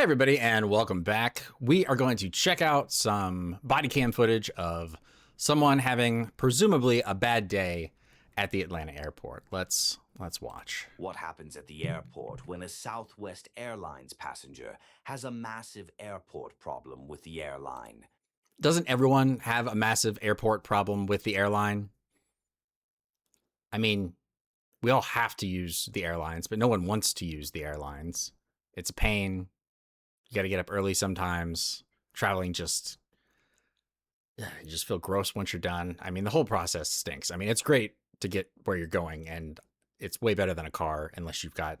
Hey everybody, and welcome back. We are going to check out some body cam footage of someone having presumably a bad day at the Atlanta airport. Let's watch. What happens at the airport when a Southwest Airlines passenger has a massive airport problem with the airline? Doesn't everyone have a massive airport problem with the airline? I mean, we all have to use the airlines, but no one wants to use the airlines. It's a pain. You got to get up early sometimes. Traveling you just feel gross once you're done. I mean, the whole process stinks. I mean, it's great to get where you're going, and it's way better than a car unless you've got,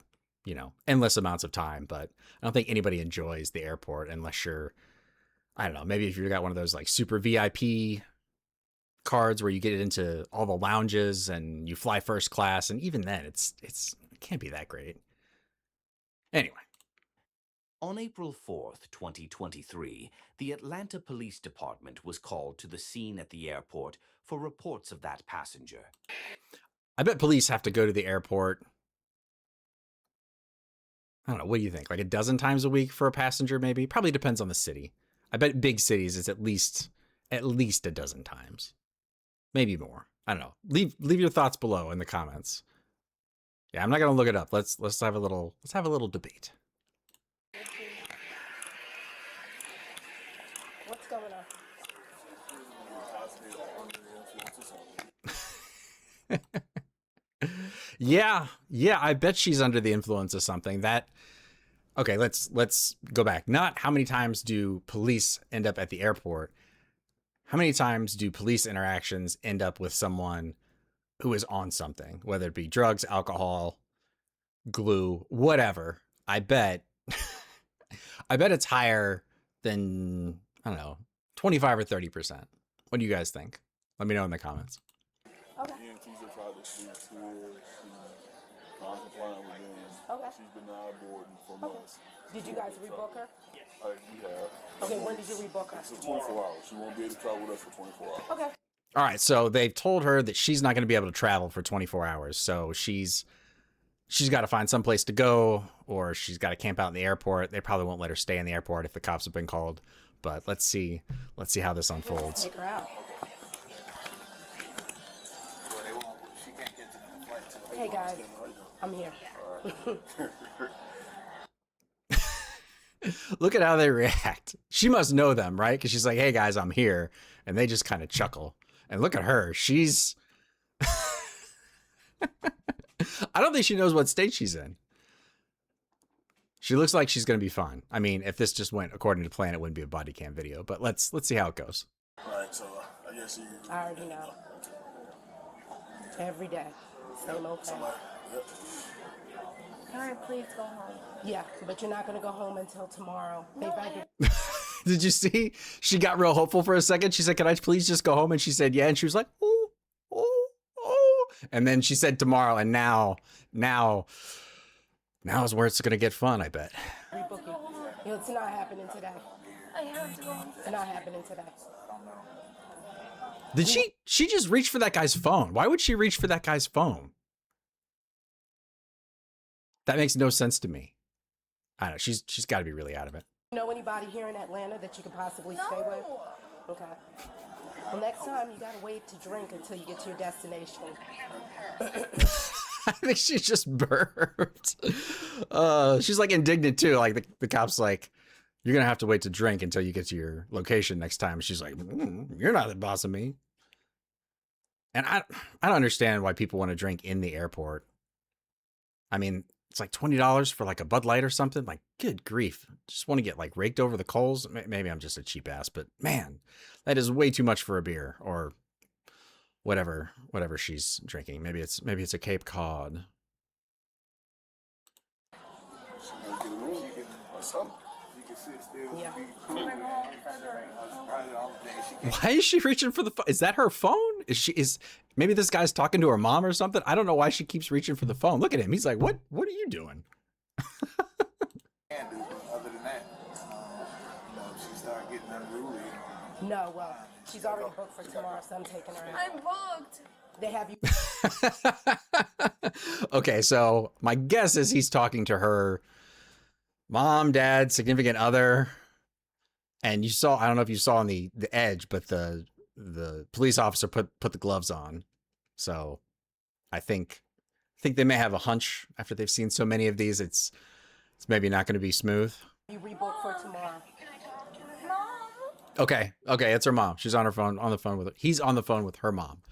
endless amounts of time. But I don't think anybody enjoys the airport unless you're, I don't know, maybe if you've got one of those like super VIP cards where you get into all the lounges and you fly first class, and even then it can't be that great. Anyway. On April 4th, 2023, the Atlanta Police Department was called to the scene at the airport for reports of that passenger. I bet police have to go to the airport, I don't know, what do you think? Like a dozen times a week for a passenger, maybe? Probably depends on the city. I bet big cities it's at least a dozen times. Maybe more. I don't know. Leave your thoughts below in the comments. Yeah, I'm not gonna look it up. Let's have a little debate. What's going on? Yeah, I bet she's under the influence of something. Okay, let's go back. Not how many times do police end up at the airport? How many times do police interactions end up with someone who is on something, whether it be drugs, alcohol, glue, whatever? I bet it's higher than, I don't know, 25 or 30%. What do you guys think? Let me know in the comments. Okay. Okay. She's been boarding for months. Did you guys rebook her? We have. Okay, when did you rebook her? So 24 hours. She won't be able to travel with us for 24 hours. Okay. All right, so they've told her that she's not going to be able to travel for 24 hours. So she's got to find some place to go, or she's got to camp out in the airport. They probably won't let her stay in the airport if the cops have been called. But let's see how this unfolds. Take her out. Hey guys, I'm here. Look at how they react. She must know them, right? Because she's like, hey guys, I'm here. And they just kind of chuckle. And look at her. She's... I don't think she knows what state she's in. She looks like she's going to be fine. I mean, if this just went according to plan, it wouldn't be a body cam video. But let's see how it goes. All right, so I guess you... I already know. Every day. Same old thing. Yep. Can I please go home? Yeah, but you're not going to go home until tomorrow. No, Did you see? She got real hopeful for a second. She said, can I please just go home? And she said, yeah. And she was like, oh. And then she said tomorrow. And now is where it's going to get fun, I bet. Rebooking. It's not happening today. I have to go home. It's not happening today. Did she just reach for that guy's phone? Why would she reach for that guy's phone? That makes no sense to me. I don't know. She's got to be really out of it. Know anybody here in Atlanta that you could possibly stay with? Okay. Well, next time you gotta wait to drink until you get to your destination. I think she's just burped. She's like indignant too. Like the cop's like, you're gonna have to wait to drink until you get to your location next time. She's like, you're not the boss of me. And I don't understand why people want to drink in the airport. I mean, it's like $20 for like a Bud Light or something. Like, good grief. Just want to get like raked over the coals. Maybe I'm just a cheap ass, but man, that is way too much for a beer or whatever she's drinking. Maybe it's a Cape Cod. Yeah. Why is she reaching for the phone? Is that her phone? Maybe this guy's talking to her mom or something? I don't know why she keeps reaching for the phone. Look at him. He's like, what are you doing? Other than that, she started getting unruly. No, well, she's already booked for tomorrow, so I'm taking her out. I'm booked. They have you. Okay, so my guess is he's talking to her Mom, dad, significant other. And you saw, I don't know if you saw on the edge, but the police officer put the gloves on. So I think they may have a hunch after they've seen so many of these. It's maybe not going to be smooth. You rebook for tomorrow. Okay, it's her mom. She's on the phone with her. He's on the phone with her mom.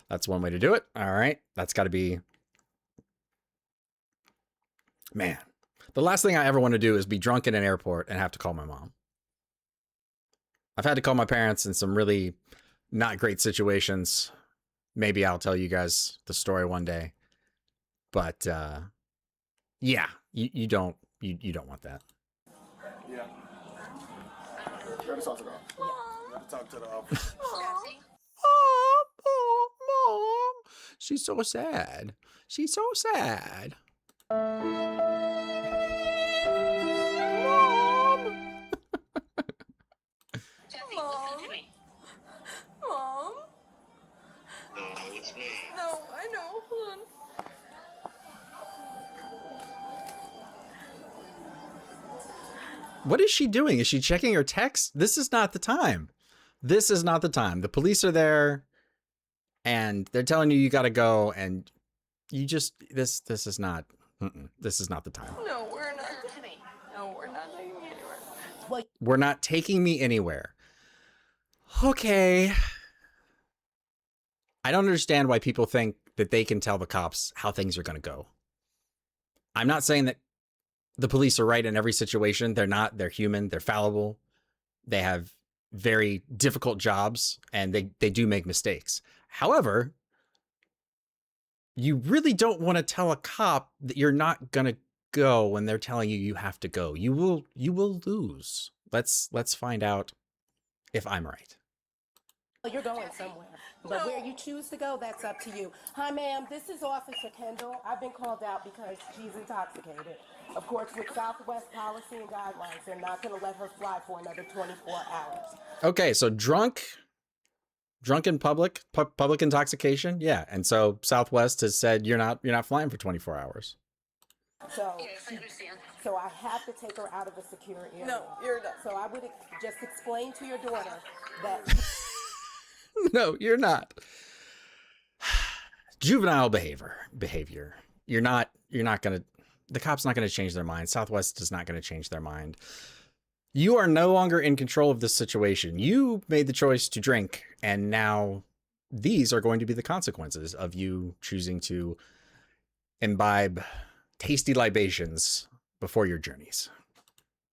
That's one way to do it. All right, that's got to be. Man, the last thing I ever want to do is be drunk in an airport and have to call my mom. I've had to call my parents in some really not great situations. Maybe I'll tell you guys the story one day. But yeah, you don't want that. Yeah. You gotta talk to the officer. You gotta talk to the officer. Mom. She's so sad. She's so sad. Mom. Mom? No, it's me. No, I know. Hold on. What is she doing? Is she checking her text? This is not the time. This is not the time. The police are there and they're telling you got to go, and you just this is not this is not the time. No, we're not. No, we're not taking me anywhere. Well, We're not taking me anywhere. Okay. I don't understand why people think that they can tell the cops how things are going to go. I'm not saying that the police are right in every situation. They're not. They're human. They're fallible. They have very difficult jobs, and they do make mistakes. However, you really don't want to tell a cop that you're not going to go when they're telling you you have to go. You will lose. Let's find out if I'm right. you're going somewhere. But where you choose to go, that's up to you. Hi, ma'am. This is Officer Kendall. I've been called out because she's intoxicated. Of course, with Southwest policy and guidelines, they're not going to let her fly for another 24 hours. Okay, so drunk in public intoxication. Yeah. And so Southwest has said you're not flying for 24 hours. So, so I have to take her out of a secure area. No, you're not. So I would just explain to your daughter that. No, you're not. Juvenile behavior. You're not gonna. The cop's not gonna change their mind. Southwest is not gonna change their mind. You are no longer in control of this situation. You made the choice to drink, and now these are going to be the consequences of you choosing to imbibe tasty libations before your journeys.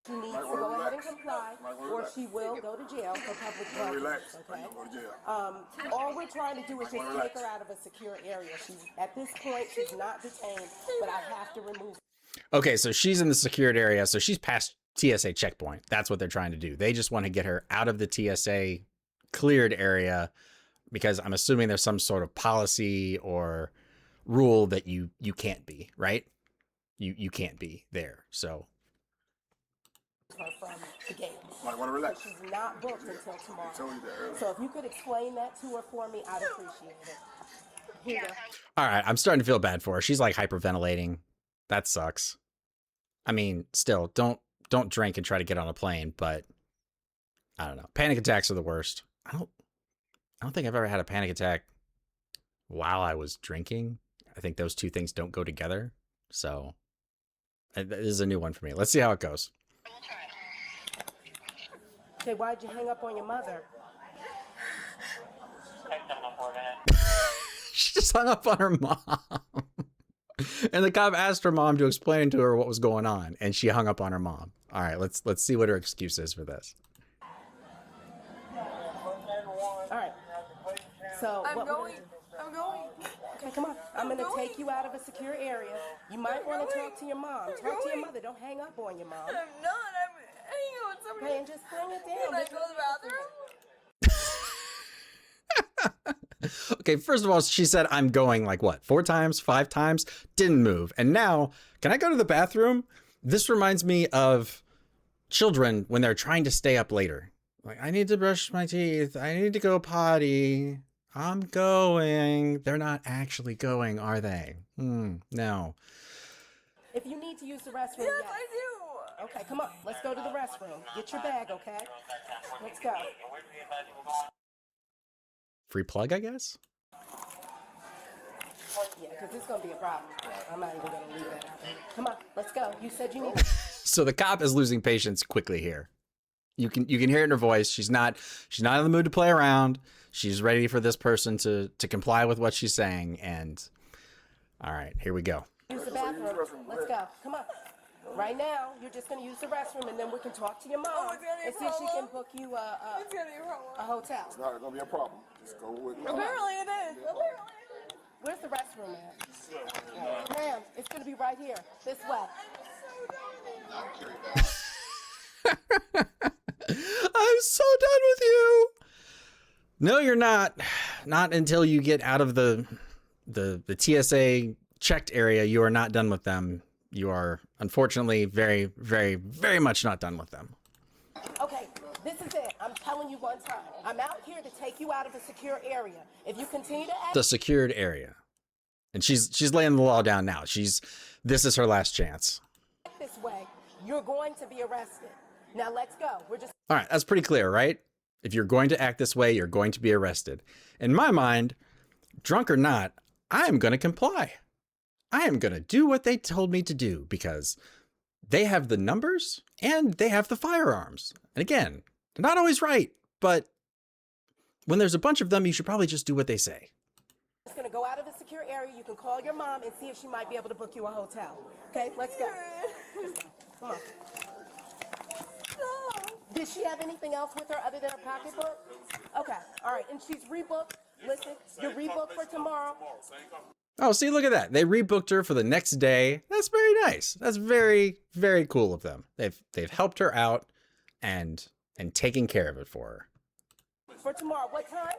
She needs to go ahead and comply, or she will go to jail for public drunkenness, okay? All we're trying to do is just take her out of a secure area. At this point, she's not detained, but I have to remove her. Okay, so she's in the secured area, so she's past TSA checkpoint. That's what they're trying to do. They just want to get her out of the TSA cleared area because I'm assuming there's some sort of policy or rule that you can't be, right? You can't be there, so... her from the gate. Might want to relax. She's not booked until tomorrow. I told you that earlier. So if you could explain that to her for me, I'd appreciate it. Here. All right, I'm starting to feel bad for her. She's like hyperventilating. That sucks. I mean, still, don't drink and try to get on a plane, but I don't know. Panic attacks are the worst. I don't think I've ever had a panic attack while I was drinking. I think those two things don't go together. So this is a new one for me. Let's see how it goes. Okay, why'd you hang up on your mother? She just hung up on her mom. And the cop asked her mom to explain to her what was going on, and she hung up on her mom. All right, let's see what her excuse is for this. All right. So I'm what going. I'm going. Okay, come on. I'm gonna take you out of a secure area. You might want to talk to your mom. Talk to your mother. Don't hang up on your mom. I'm not. I'm hanging on somebody. Okay, and just bring it down. Can I go to the bathroom? Okay, first of all, she said, I'm going like what, 4 times, 5 times? Didn't move. And now, can I go to the bathroom? This reminds me of children when they're trying to stay up later. Like, I need to brush my teeth. I need to go potty. I'm going. They're not actually going, are they? No. If you need to use the restroom, Yes, yes. I do. Okay, come on. Let's go to the restroom. Get your bag, okay? Let's go. Free plug, I guess? Yeah, because this is going to be a problem. I'm not even going to leave that out there. Come on, let's go. You said you need... So the cop is losing patience quickly here. You can hear it in her voice. She's not in the mood to play around. She's ready for this person to comply with what she's saying. And all right, here we go. Use the bathroom. Let's go. Come on. Right now, you're just going to use the restroom, and then we can talk to your mom and see if she can book you a hotel. It's not going to be a problem. Just go with me. Apparently it is. Apparently. Where's the restroom at? Ma'am, it's going to be right here. This way. I'm so done with you. No, you're not. Not until you get out of the TSA checked area. You are not done with them. You are unfortunately very, very, very much not done with them. Okay, this is it. I'm telling you one time. I'm out here to take you out of a secure area. If you continue to act The secured area. And she's laying the law down now. This is her last chance. this way, you're going to be arrested. Now let's go. We're just... All right, that's pretty clear, right? If you're going to act this way, you're going to be arrested. In my mind, drunk or not, I am going to comply. I am going to do what they told me to do because they have the numbers and they have the firearms. And again, they're not always right, but when there's a bunch of them, you should probably just do what they say. Just going to go out of the secure area. You can call your mom and see if she might be able to book you a hotel. Okay, let's go. Come on. Did she have anything else with her other than her pocketbook? Okay, all right, and she's rebooked. Listen, you're rebooked for tomorrow. Oh, see, look at that. They rebooked her for the next day. That's very nice. That's very, very cool of them. They've helped her out and taken care of it for her. For tomorrow, what time?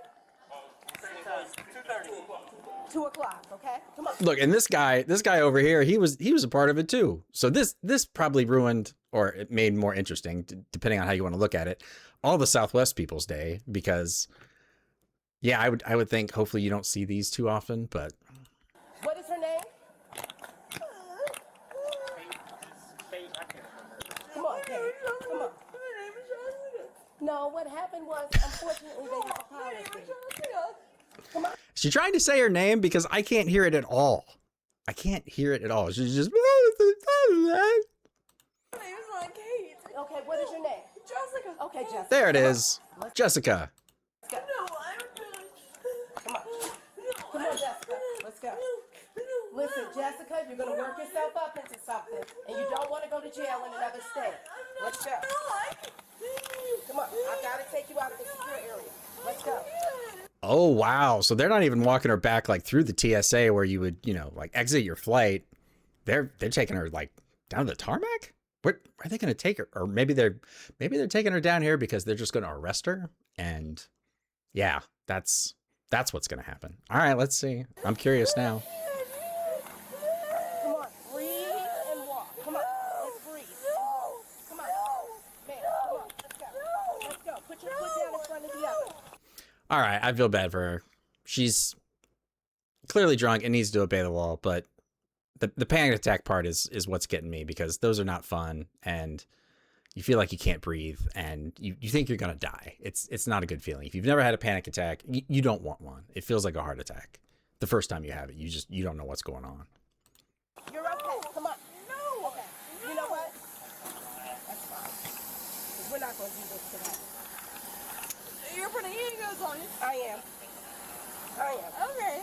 2 o'clock, okay? Come on. Look, and this guy over here, he was a part of it too. So this probably ruined, or it made more interesting, depending on how you want to look at it, all the Southwest people's day, because yeah, I would think hopefully you don't see these too often, but What is her name? Come on, Kate. Come on. No, what happened was, unfortunately, they used a policy. Come on. she tried to say her name because I can't hear it at all. I can't hear it at all. She's just Okay, what is your name? Jessica. Okay, Jessica. there it Come on. is. Jessica. Let's go. Come on. Come on, Jessica. Let's go. Listen, Jessica, you're going to work yourself up into something, and you don't want to go to jail in another state. Let's go. Come on. I've got to take you out of the secure area. Let's go. Oh, wow. So they're not even walking her back like through the TSA where you would, like exit your flight. They're taking her like down to the tarmac? Where are they going to take her? Or maybe they're taking her down here because they're just going to arrest her. And yeah, that's what's going to happen. All right, let's see. I'm curious now. Come on. Breathe and walk. Come on. Let's breathe. Come on. Man, come on. Let's go. Let's go. Put your foot down in front of the other. All right, I feel bad for her. She's clearly drunk and needs to obey the law, but the panic attack part is what's getting me, because those are not fun, and you feel like you can't breathe and you think you're going to die. It's not a good feeling. If you've never had a panic attack, you don't want one. It feels like a heart attack. The first time you have it, you don't know what's going on. You're okay. Come on. No. Okay. You know what? That's fine. 'Cause we're not going to do this today. You're putting handcuffs on you. I am. Okay.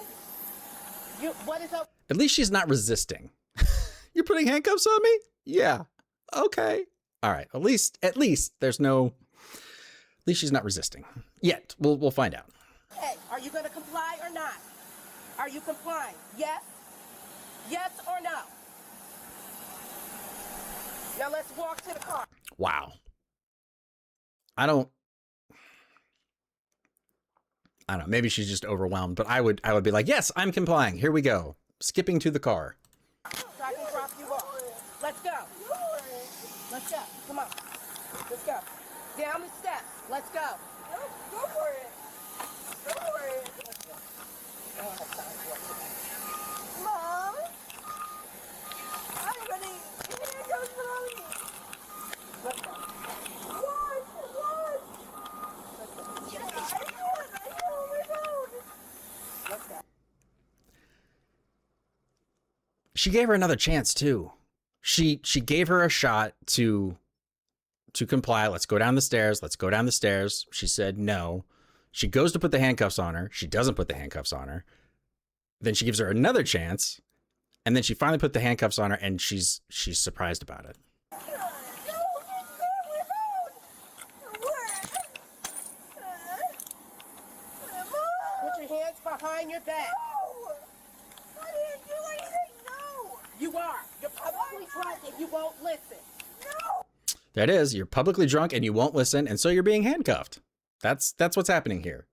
What is up? At least she's not resisting. You're putting handcuffs on me? Yeah. Okay. All right. At least there's no. At least she's not resisting yet. We'll find out. Hey, are you going to comply or not? Are you complying? Yes? Yes or no? Now let's walk to the car. Wow. I don't know. Maybe she's just overwhelmed, but I would be like, yes, I'm complying. Here we go. Skipping to the car. So I can drop you off. Let's go. Let's go. Come on. Let's go. Down the steps. Let's go. Go for it. Go for it. I don't have time for it today. Mom. I'm ready. Give me handcuffs on me. She gave her another chance too. She gave her a shot to comply. Let's go down the stairs. Let's go down the stairs. She said no. She goes to put the handcuffs on her. She doesn't put the handcuffs on her. Then she gives her another chance. And then she finally put the handcuffs on her, and she's surprised about it. Put your hands behind your back. No! I didn't do anything, no! You are. You're publicly drunk and you won't listen. No! There it is. You're publicly drunk and you won't listen, and so you're being handcuffed. That's what's happening here.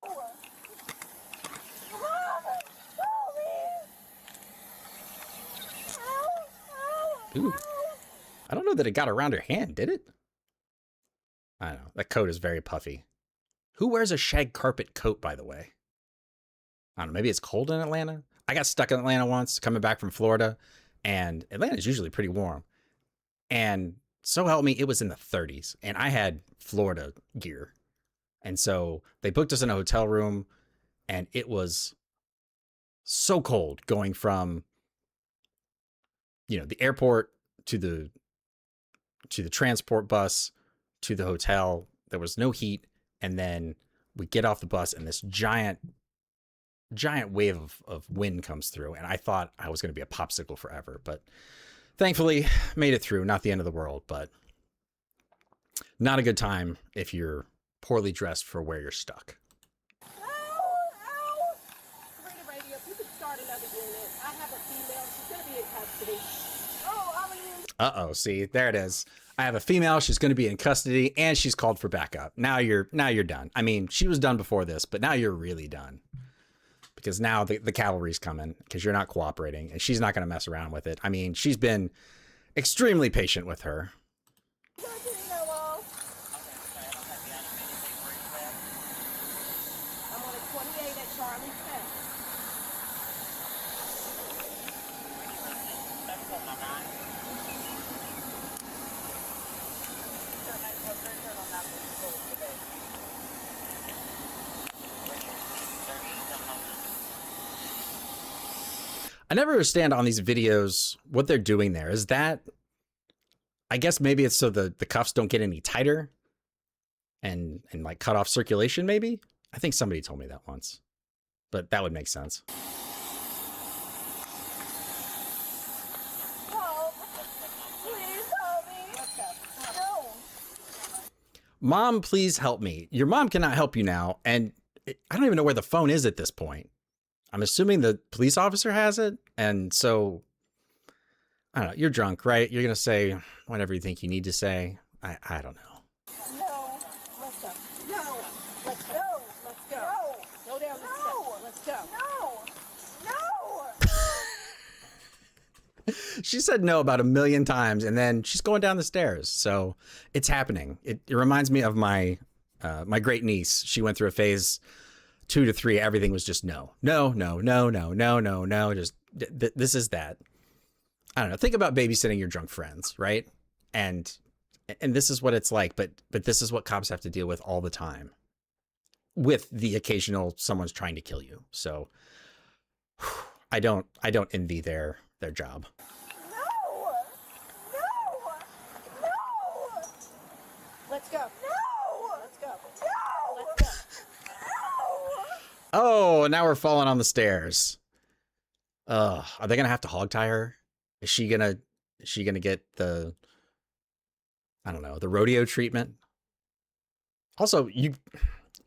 Mom! Help me! Ooh. I don't know that it got around her hand, did it? I don't know. That coat is very puffy. Who wears a shag carpet coat, by the way? I don't know. Maybe it's cold in Atlanta. I got stuck in Atlanta once coming back from Florida, and Atlanta's usually pretty warm. And so help me, it was in the 30s, and I had Florida gear. And so they booked us in a hotel room, and it was so cold going from, you know, the airport to the transport bus to the hotel. There was no heat. And then we get off the bus and this giant wave of wind comes through. And I thought I was going to be a popsicle forever, but thankfully made it through. Not the end of the world, but not a good time if you're poorly dressed for where you're stuck. Bring the radio. You can start another unit. I have a female. She's going to be in custody. Uh-oh, see, there it is. I have a female, she's going to be in custody, and she's called for backup. Now you're done. I mean, she was done before this, but now you're really done. Because now the cavalry's coming, because you're not cooperating, and she's not going to mess around with it. I mean, she's been extremely patient with her. I'm on a 28 at Charlie 10. I never understand on these videos what they're doing there. Is that, I guess maybe it's so the cuffs don't get any tighter and like cut off circulation maybe? I think somebody told me that once, but that would make sense. Help! Please help me! No! Mom, please help me. Your mom cannot help you now, and I don't even know where the phone is at this point. I'm assuming the police officer has it, and so, I don't know, you're drunk, right? You're going to say whatever you think you need to say. I don't know. No. Let's go. No. Let's go. Let's go. No! Go down the steps. Let's go. No! No! She said no about 1,000,000 times, and then she's going down the stairs. So it's happening. It reminds me of my great niece. She went through a phase 2 to 3. Everything was just no. Just this is that. I don't know. Think about babysitting your drunk friends, right? And this is what it's like. But this is what cops have to deal with all the time. With the occasional someone's trying to kill you. So I don't envy their job. No! No! No! Let's go. No! Let's go. No! Let's go. No! Oh, now we're falling on the stairs. Are they gonna have to hog tie her? Is she gonna get the, I don't know, the rodeo treatment? Also, you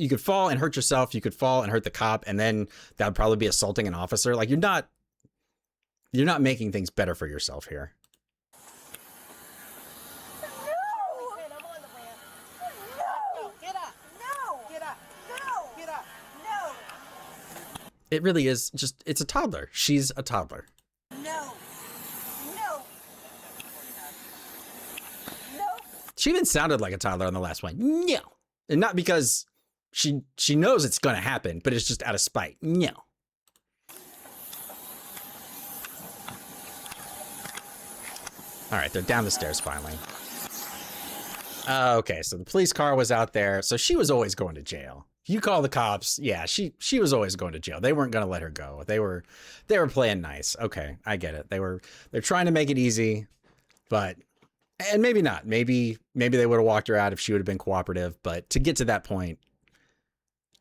could fall and hurt yourself. You could fall and hurt the cop, and then that would probably be assaulting an officer. Like you're not making things better for yourself here. I'm on the ramp. No! Get up. No! Get up. No! Get up. No! It really is just, it's a toddler. She's a toddler. No! No! No! She even sounded like a toddler on the last one. No. And not because she knows it's going to happen, but it's just out of spite. No. All right, they're down the stairs finally. Okay, so the police car was out there. So she was always going to jail. You call the cops. Yeah, she was always going to jail. They weren't going to let her go. They were playing nice. Okay, I get it. They're trying to make it easy, but and maybe not. Maybe they would have walked her out if she would have been cooperative. But to get to that point,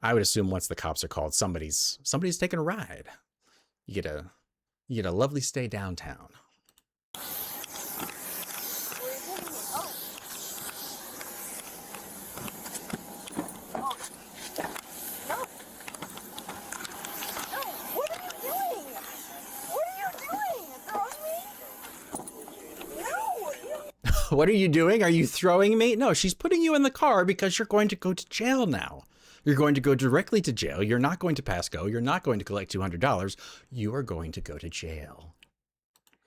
I would assume once the cops are called, somebody's taking a ride. You get a lovely stay downtown. What are you doing? Are you throwing me? No, she's putting you in the car because you're going to go to jail now. You're going to go directly to jail. You're not going to pass go. You're not going to collect $200. You are going to go to jail.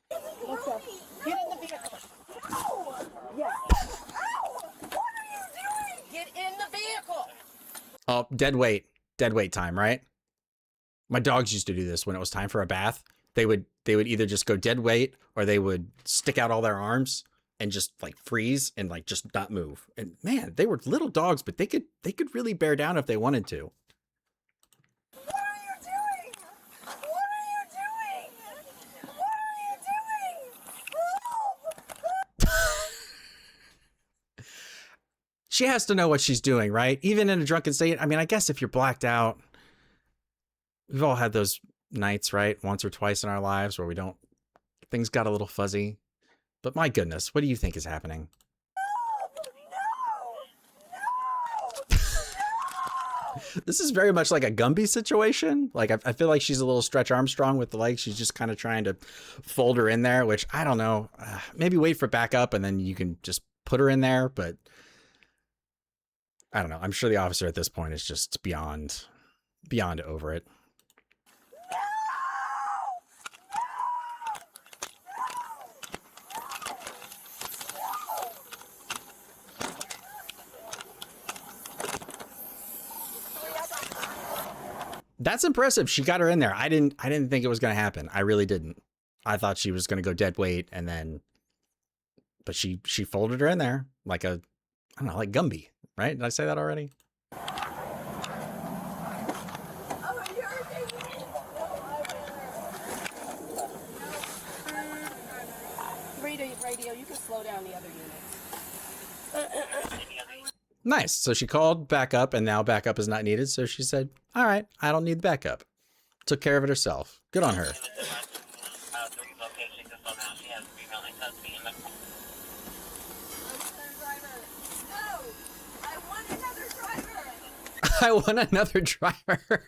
What's up? Get in the vehicle. No! Yes. Ow! What are you doing? Get in the vehicle. Oh, dead weight time, right? My dogs used to do this when it was time for a bath. They would either just go dead weight or they would stick out all their arms and just like freeze and like just not move. And man, they were little dogs, but they could really bear down if they wanted to. What are you doing? What are you doing? What are you doing? Help! She has to know what she's doing, right? Even in a drunken state. I mean, I guess if you're blacked out, we've all had those nights, right? Once or twice in our lives where things got a little fuzzy. But my goodness, what do you think is happening? No! This is very much like a Gumby situation. Like, I feel like she's a little Stretch Armstrong with the legs. She's just kind of trying to fold her in there, which I don't know. Maybe wait for backup and then you can just put her in there. But I don't know. I'm sure the officer at this point is just beyond over it. That's impressive. She got her in there. I didn't think it was going to happen. I really didn't. I thought she was going to go dead weight and then, but she folded her in there like I don't know, like Gumby, right? Did I say that already? Oh, you're taking me. Radio, you can slow down the other units. Nice. So she called backup and now backup is not needed. So she said, all right, I don't need backup. Took care of it herself. Good on her. I want another driver.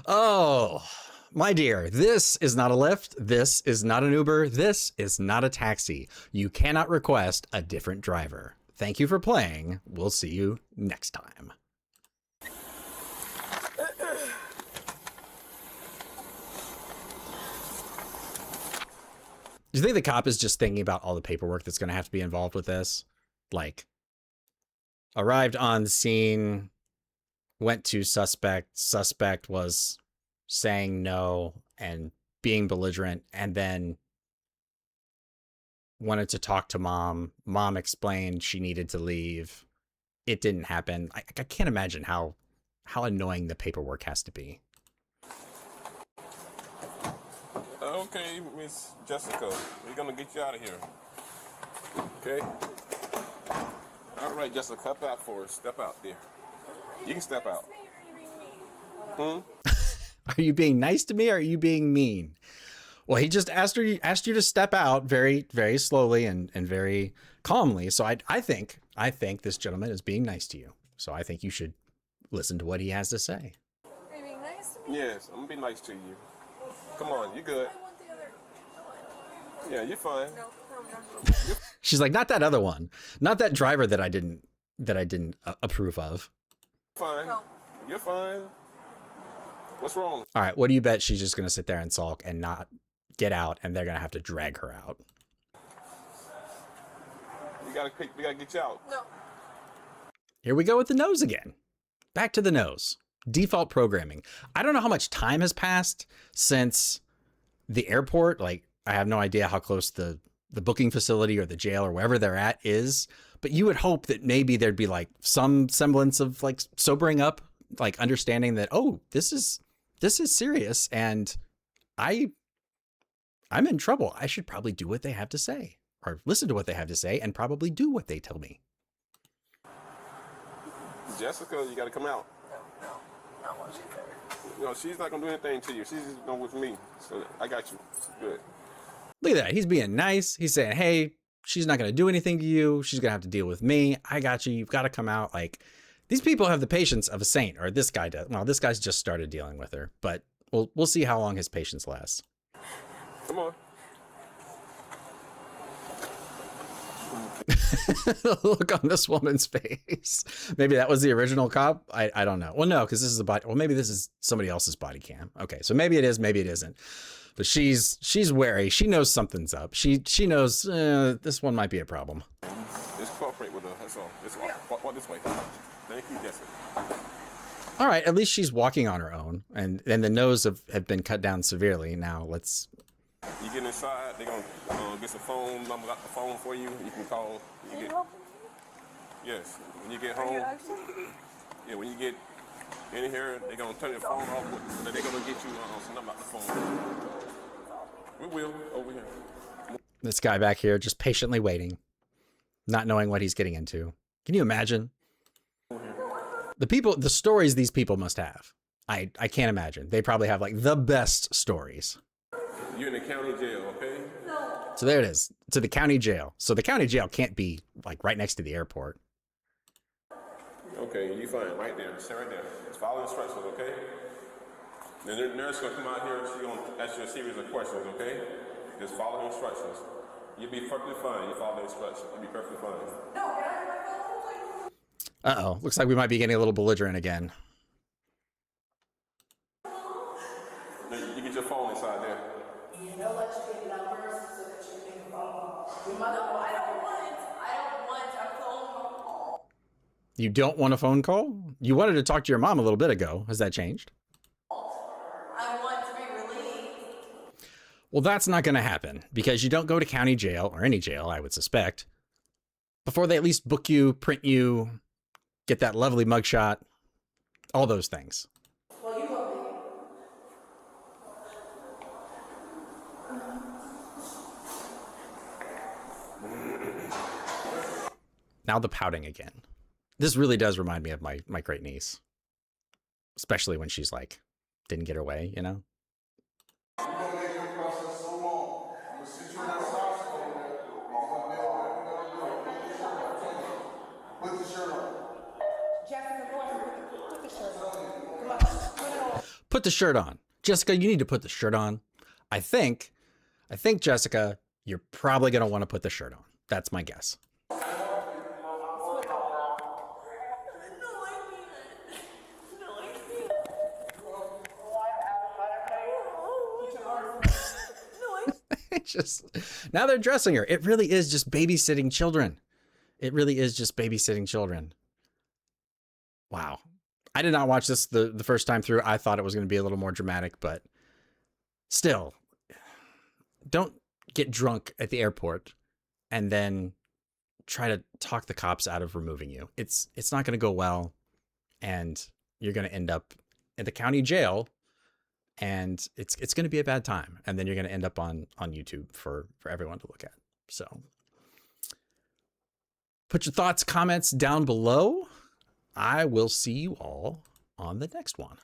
Oh, my dear, this is not a Lyft. This is not an Uber. This is not a taxi. You cannot request a different driver. Thank you for playing. We'll see you next time. Do you think the cop is just thinking about all the paperwork that's going to have to be involved with this? Like, arrived on the scene, went to suspect was saying no and being belligerent, and then wanted to talk to mom. Mom explained she needed to leave. It didn't happen. I can't imagine how annoying the paperwork has to be. Okay, Miss Jessica, we're gonna get you out of here. Okay? All right, Jessica, step out for us. Step out there. You can step out. Are you being nice to me or are you being mean? Well, he just asked you to step out very, very slowly and very calmly. So I think this gentleman is being nice to you. So I think you should listen to what he has to say. Are you being nice to me? Yes, I'm gonna be nice to you. Come on, you good. I want the other. Yeah, you're fine. No. She's like, not that other one, not that driver that I didn't approve of. Fine. No. You're fine. What's wrong? All right, what do you bet she's just gonna sit there and sulk and not get out, and they're gonna have to drag her out? We gotta get you out. No. Here we go with the nose again. Back to the nose. Default programming. I don't know how much time has passed since the airport. Like, I have no idea how close the the booking facility or the jail or wherever they're at is, but you would hope that maybe there'd be like some semblance of like sobering up, like understanding that, oh, this is serious and I'm in trouble. I should probably do what they have to say or listen to what they have to say and probably do what they tell me. Jessica, you got to come out. No, she's not going to do anything to you. She's just with me. So I got you. Good. Look at that. He's being nice. He's saying, hey, she's not going to do anything to you. She's going to have to deal with me. I got you. You've got to come out. Like, these people have the patience of a saint, or this guy does. Well, this guy's just started dealing with her, but we'll see how long his patience lasts. Come on. The look on this woman's face. Maybe that was the original cop. I don't know. Well, no, because this is a body. Well, maybe this is somebody else's body cam. Okay, so maybe it is, maybe it isn't. But she's wary. She knows something's up. She knows this one might be a problem. Just cooperate with her. That's all. Just walk this way. Thank you, Jessica. All right, at least she's walking on her own, and the nose have been cut down severely. Now let's. You get inside, they're going to get some phone number, got the phone for you. You can call. Yes, when you get home. Yeah, when you get in here, they're going to turn your phone off. They're going to get you some number off the phone. We will, over here. This guy back here just patiently waiting, not knowing what he's getting into. Can you imagine? The stories these people must have. I can't imagine. They probably have like the best stories. You're in the county jail, okay? No. So there it is, to the county jail. So the county jail can't be like right next to the airport. Okay, you fine, right there. Stay right there. Just follow instructions, okay? Then the nurse gonna come out here and she's gonna ask you a series of questions, okay? Just follow the instructions. You'll be perfectly fine. You follow the instructions. You'll be perfectly fine. Uh-oh, looks like we might be getting a little belligerent again. You get your phone inside there. They'll let you get numbers so that you can make a phone call. No, I don't want a phone call. You don't want a phone call? You wanted to talk to your mom a little bit ago. Has that changed? I want to be relieved. Well, that's not going to happen because you don't go to county jail or any jail, I would suspect, before they at least book you, print you, get that lovely mugshot, all those things. Well, you will be. Now the pouting again. This really does remind me of my great niece, especially when she's like, didn't get her way, you know? Put the shirt on. Jessica, you need to put the shirt on. I think, Jessica, you're probably going to want to put the shirt on. That's my guess. Just now they're dressing her. It really is just babysitting children. It really is just babysitting children. Wow. I did not watch this the first time through. I thought it was going to be a little more dramatic, but still, don't get drunk at the airport and then try to talk the cops out of removing you. It's not going to go well, and you're going to end up in the county jail, and it's going to be a bad time, and then you're going to end up on YouTube for everyone to look at. So put your thoughts, comments down below. I will see you all on the next one.